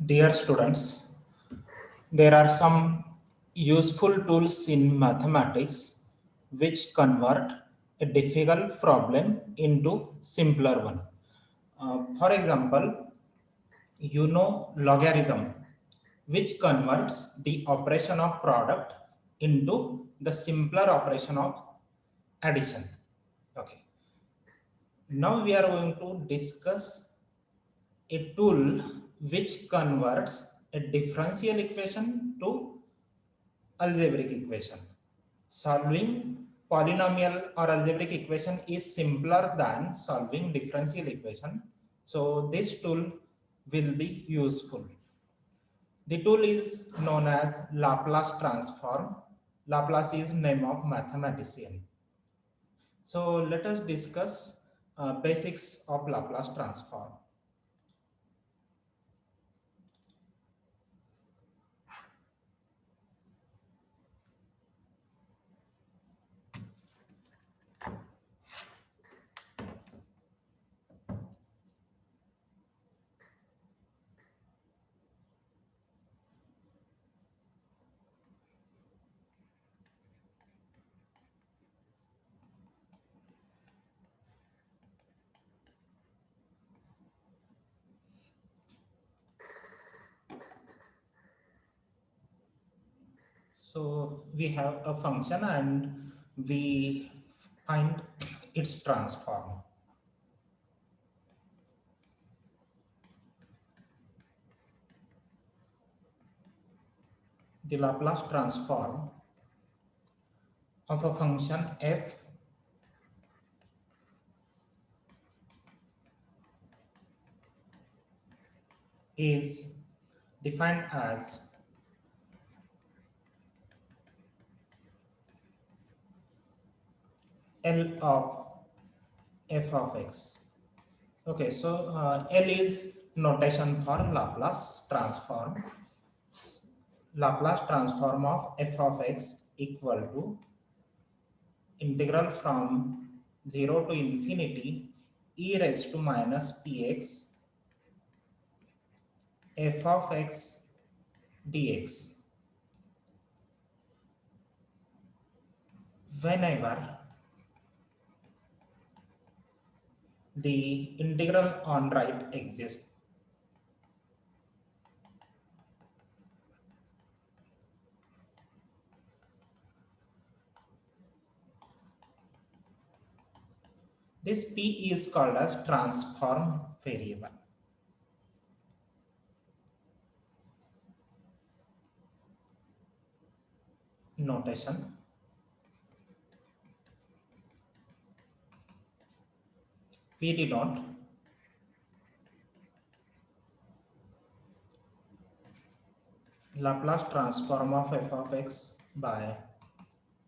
Dear students, there are some useful tools in mathematics which convert a difficult problem into simpler one. For example, you know logarithm, which converts the operation of product into the simpler operation of addition. Okay. Now we are going to discuss a tool which converts a differential equation to algebraic equation. Solving polynomial or algebraic equation is simpler than solving differential equation. So this tool will be useful. The tool is known as Laplace transform. Laplace is name of mathematician. So let us discuss basics of Laplace transform. So we have a function and we find its transform. The Laplace transform of a function f is defined as L of f of x. Okay, so L is notation for Laplace transform. Laplace transform of f of x equal to integral from 0 to infinity e raised to minus px f of x dx. Whenever the integral on right exists, this p is called as transform variable. Notation. We denote Laplace transform of f of x by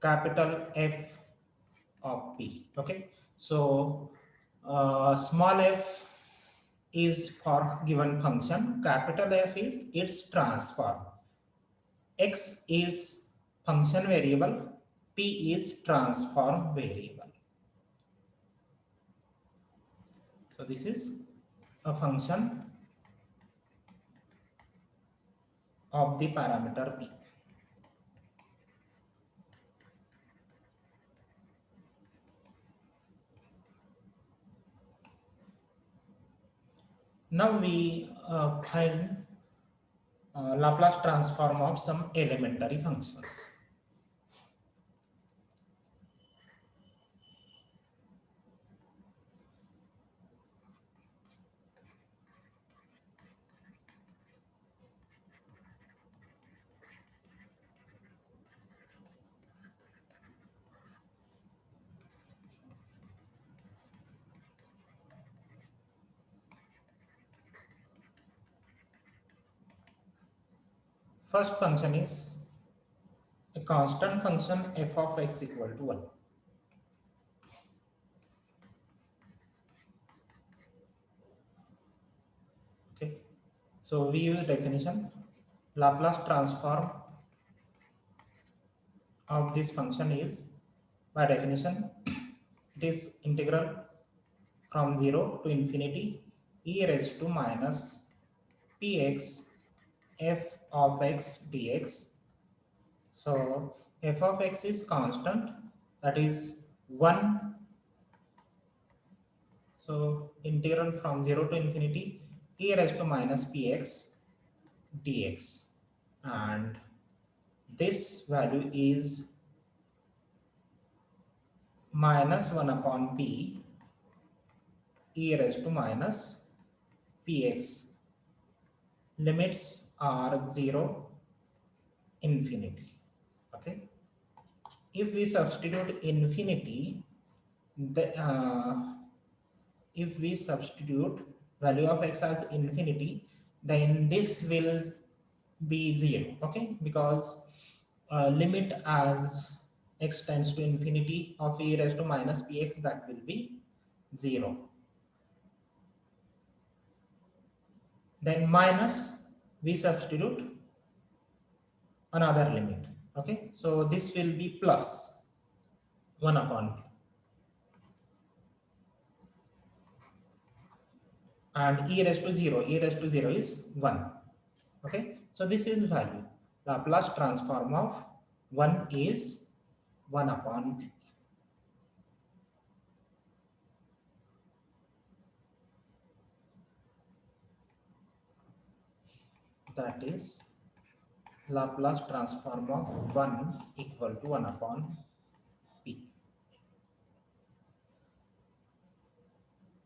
capital F of p. Okay, so small f is for given function, capital F is its transform. X is function variable, p is transform variable. So this is a function of the parameter p. Now we find Laplace transform of some elementary functions. First function is a constant function f of x equal to 1. Okay, so we use definition. Laplace transform of this function is, by definition, it is integral from 0 to infinity e raised to minus px f of x dx. So f of x is constant, that is 1. So integral from 0 to infinity e raised to minus px dx, and this value is minus 1 upon p e raised to minus px. Limits are 0, infinity. Okay. If we substitute infinity, the if we substitute value of x as infinity, then this will be 0. Okay, because limit as x tends to infinity of e raised to minus px, that will be 0. Then minus, we substitute another limit. Okay, so this will be plus 1 upon p, and e raised to 0, e raised to 0 is 1. Okay, so this is value. Laplace transform of 1 is 1 upon p. That is Laplace transform of 1 equal to 1 upon p.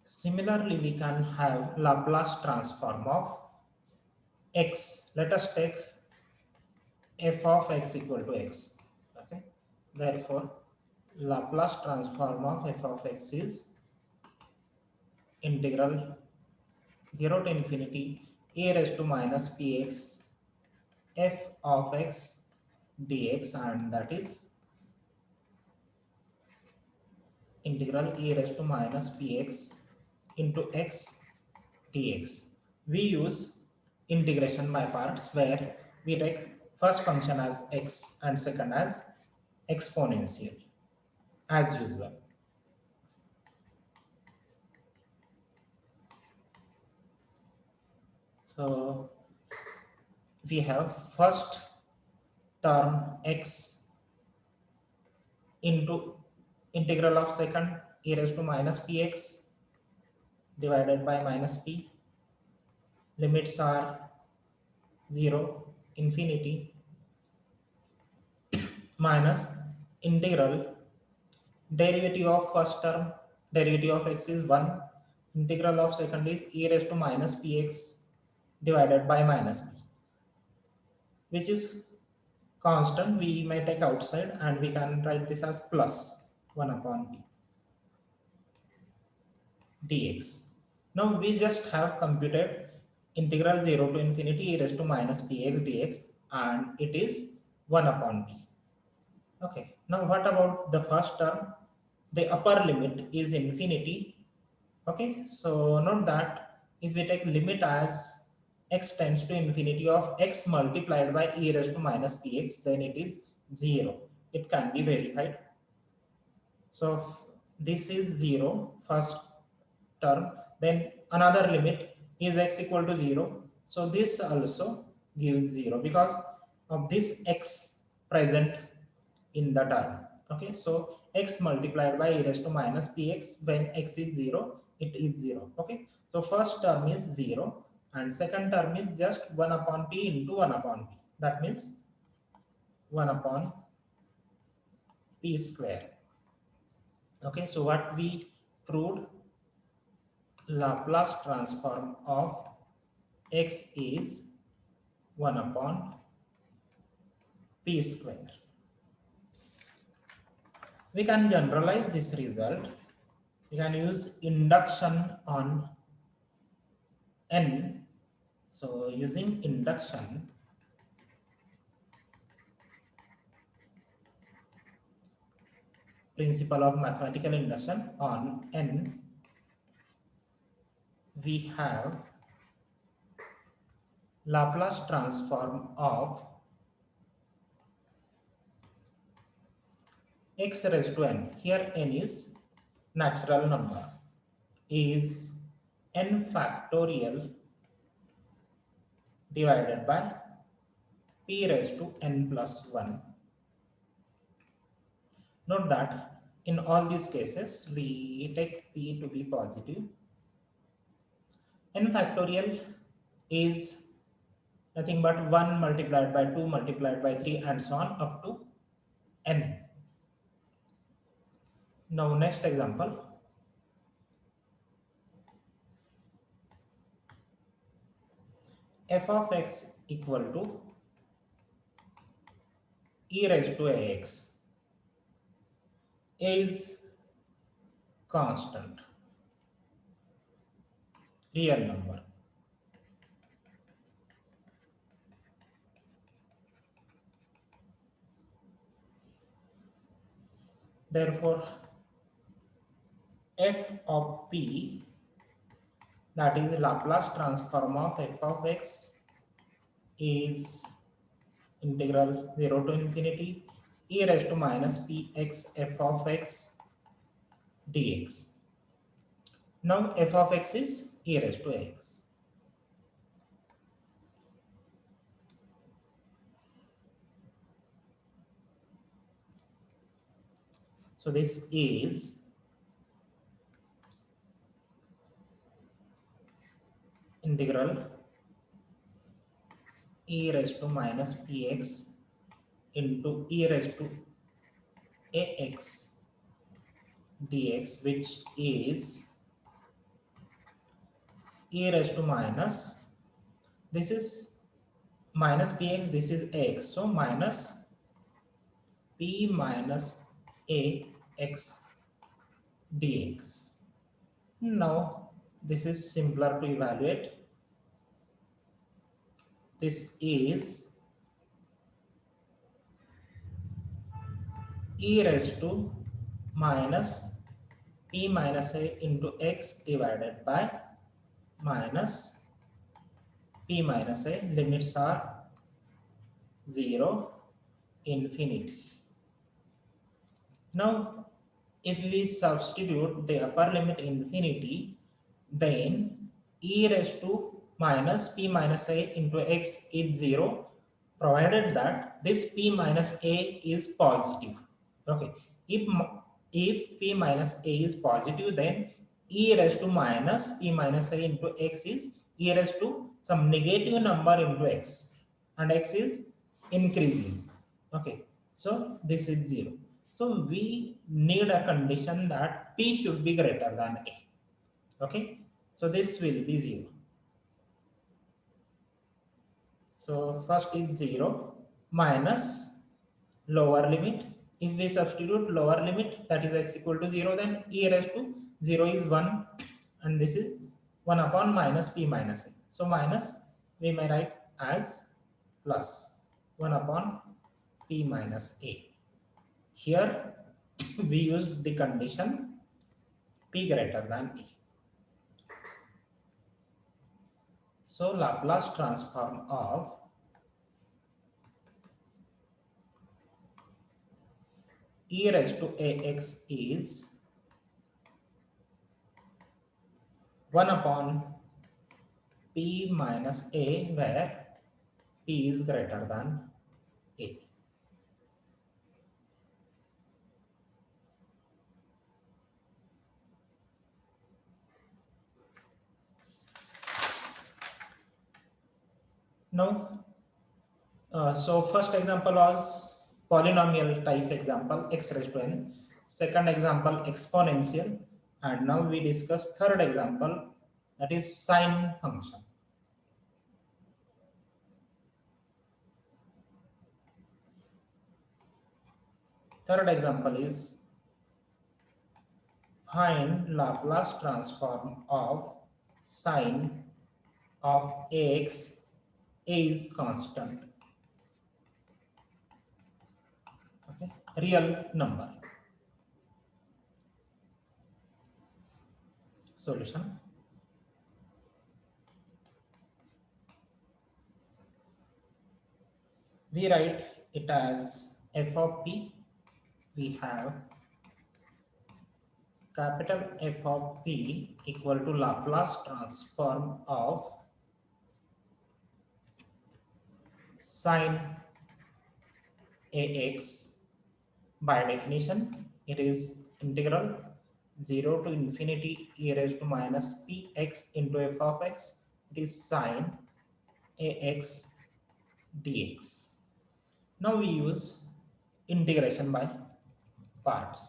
Similarly, we can have Laplace transform of x. Let us take f of x equal to x. Okay, therefore Laplace transform of f of x is integral 0 to infinity e raised to minus px f of x dx, and that is integral e raised to minus px into x dx. We use integration by parts, where we take first function as x and second as exponential, as usual. So we have first term x into integral of second e raised to minus px divided by minus p. Limits are 0, infinity, minus integral derivative of first term, derivative of x is 1, integral of second is e raised to minus px divided by minus p, which is constant. We may take outside and we can write this as plus 1 upon p dx. Now we just have computed integral 0 to infinity e raised to minus px dx, and it is 1 upon p. Okay, now what about the first term? The upper limit is infinity. Okay, so note that if we take limit as x tends to infinity of x multiplied by e raised to minus px, then it is 0. It can be verified. So this is 0, first term. Then another limit is x equal to 0. So this also gives 0 because of this x present in the term. Okay, so x multiplied by e raised to minus px, when x is 0, it is 0. Okay, so first term is 0 and second term is just 1 upon p into 1 upon p. That means 1 upon p square. Okay, so what we proved, Laplace transform of x is 1 upon p square. We can generalize this result. We can use induction on n. So using induction, principle of mathematical induction on n, we have Laplace transform of x raised to n. Here n is natural number, is n factorial divided by p raised to n plus 1. Note that in all these cases, we take p to be positive. N factorial is nothing but 1 multiplied by 2 multiplied by 3 and so on up to n. Now next example, f of x equal to e raised to ax is constant, real number. Therefore, f of p, that is Laplace transform of f of x, is integral 0 to infinity e raised to minus px f of x dx. Now f of x is e raised to x. So this is integral e raised to minus px into e raised to ax dx, which is e raised to minus, this is minus px, this is x, so minus p minus ax dx. Now this is simpler to evaluate. This is e raised to minus p minus a into x divided by minus p minus a, limits are 0, infinity. Now if we substitute the upper limit infinity, then e raised to minus p minus a into x is 0, provided that this p minus a is positive. Okay, if p minus a is positive, then e raised to minus p minus a into x is e raised to some negative number into x, and x is increasing. Okay, so this is 0. So we need a condition that p should be greater than a. Okay, so this will be 0. So first is 0 minus lower limit. If we substitute lower limit, that is x equal to 0, then e raised to 0 is 1, and this is 1 upon minus p minus a. So minus we may write as plus 1 upon p minus a. Here we use the condition p greater than a. So Laplace transform of e raised to ax is 1 upon p minus a, where p is greater than a. Now, so first example was polynomial type example, x raised to n. Second example, exponential. And now we discuss third example, that is sine function. Third example is find Laplace transform of sine of ax is constant. Okay, real number. Solution. We write it as f of p. We have capital F of p equal to Laplace transform of sine ax, by definition it is integral 0 to infinity e raised to minus px into f of x. It is sine ax dx. Now we use integration by parts.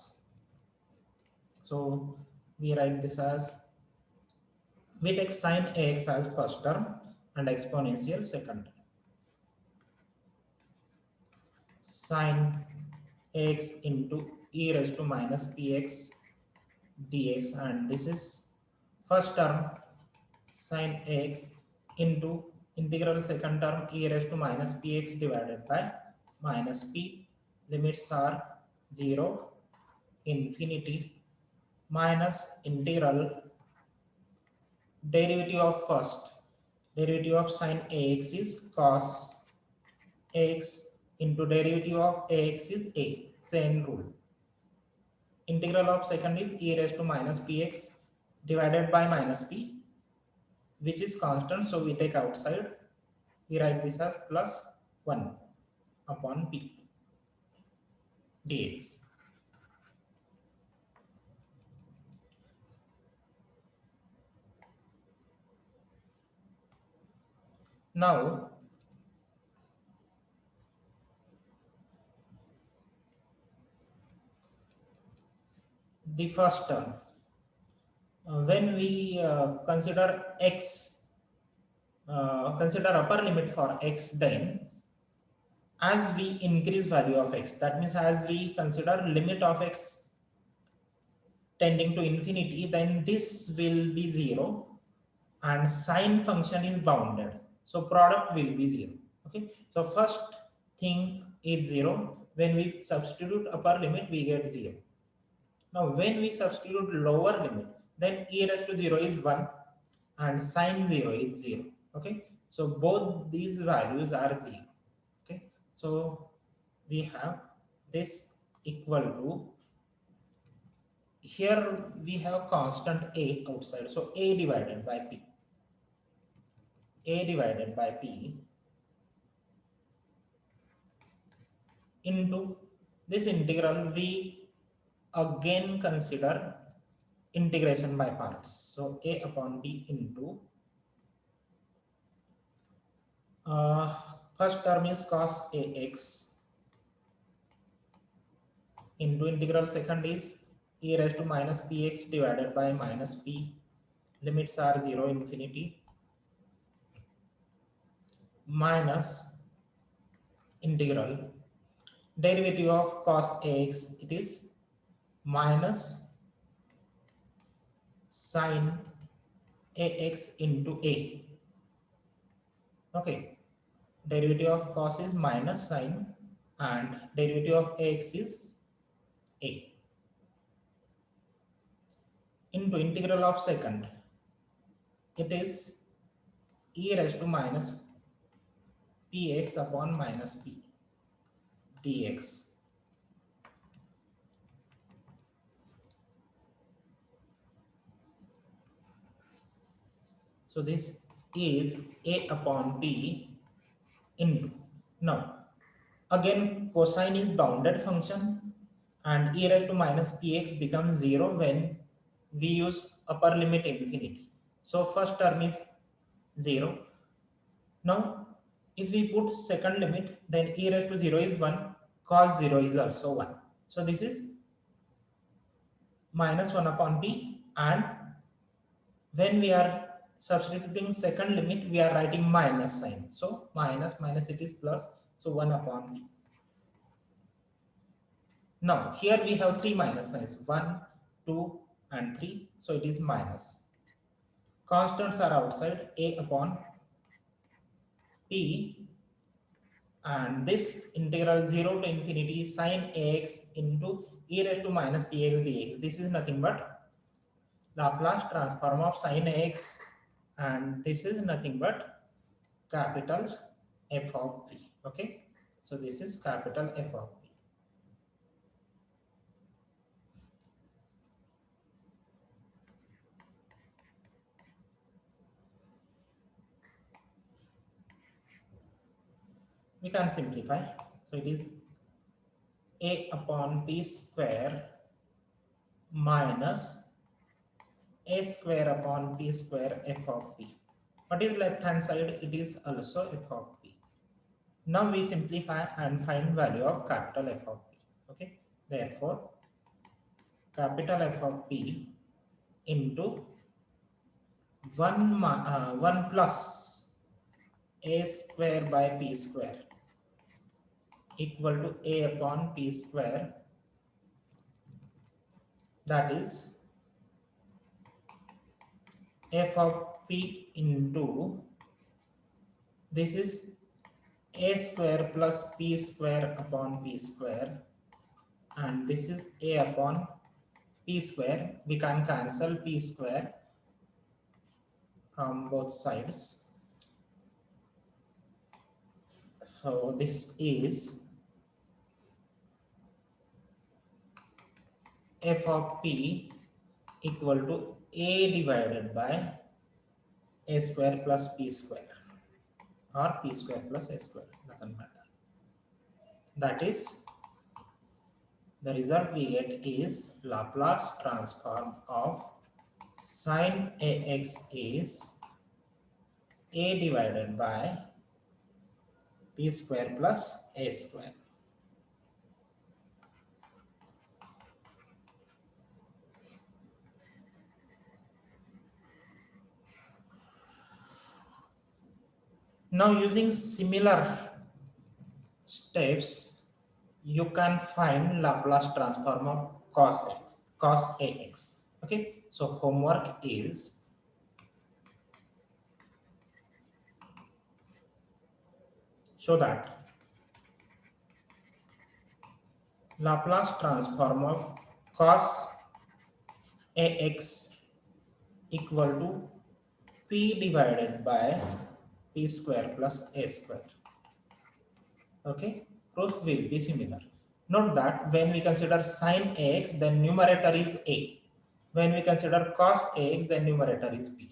So we write this as, we take sine ax as first term and exponential second term. Sine ax into e raised to minus px dx, and this is first term sin x into integral second term e raised to minus px divided by minus p. Limits are 0, infinity, minus integral derivative of first. Derivative of sin ax is cos x into derivative of ax is a. Same rule. Integral of second is e raised to minus px divided by minus p, which is constant, so we take outside. We write this as plus 1 upon p dx. Now the first term, when we consider x, consider upper limit for x, then as we increase value of x, that means as we consider limit of x tending to infinity, then this will be 0 and sine function is bounded, so product will be 0. Okay, so first thing is 0. When we substitute upper limit, we get 0. Now when we substitute lower limit, then e raised to 0 is 1 and sine 0 is 0. Okay, so both these values are 0. Okay, so we have this equal to, here we have constant a outside, so a divided by p. A divided by p into this integral, we again consider integration by parts. So a upon b into first term is cos ax into integral second is e raised to minus px divided by minus p. Limits are 0, infinity, minus integral derivative of cos ax, it is minus sine ax into a. Okay, derivative of cos is minus sine and derivative of ax is a, into integral of second, it is e raised to minus px upon minus p dx. So this is a upon p into, now again cosine is bounded function and e raised to minus px becomes 0 when we use upper limit infinity. So first term is 0. Now if we put second limit, then e raised to 0 is 1, cos 0 is also 1. So this is minus 1 upon p, and when we are substituting second limit, we are writing minus sign. So minus minus it is plus, so 1 upon p. Now here we have three minus signs, 1, 2 and 3, so it is minus. Constants are outside, a upon p, and this integral 0 to infinity sine ax into e raised to minus px dx. This is nothing but Laplace transform of sine ax, and this is nothing but capital F of p. Okay, so this is capital F of p. we can simplify. So it is a upon p square minus a square upon p square f of p. What is left hand side? It is also f of p. Now we simplify and find value of capital F of p. Okay. Therefore, capital F of p into 1 plus a square by p square equal to a upon p square, that is f of p into, this is a square plus p square upon p square, and this is a upon p square. We can cancel p square from both sides. So this is f of p equal to a divided by a square plus p square, or p square plus a square, doesn't matter. That is, the result we get is Laplace transform of sin ax is a divided by p square plus a square. Now using similar steps, you can find Laplace transform of cos ax. Okay, so homework is show that Laplace transform of cos ax equal to p divided by p square plus a square. Okay, proof will be similar. Note that when we consider sin ax, then numerator is a. When we consider cos ax, then numerator is b.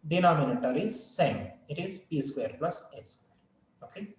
Denominator is same. It is p square plus a square. Okay.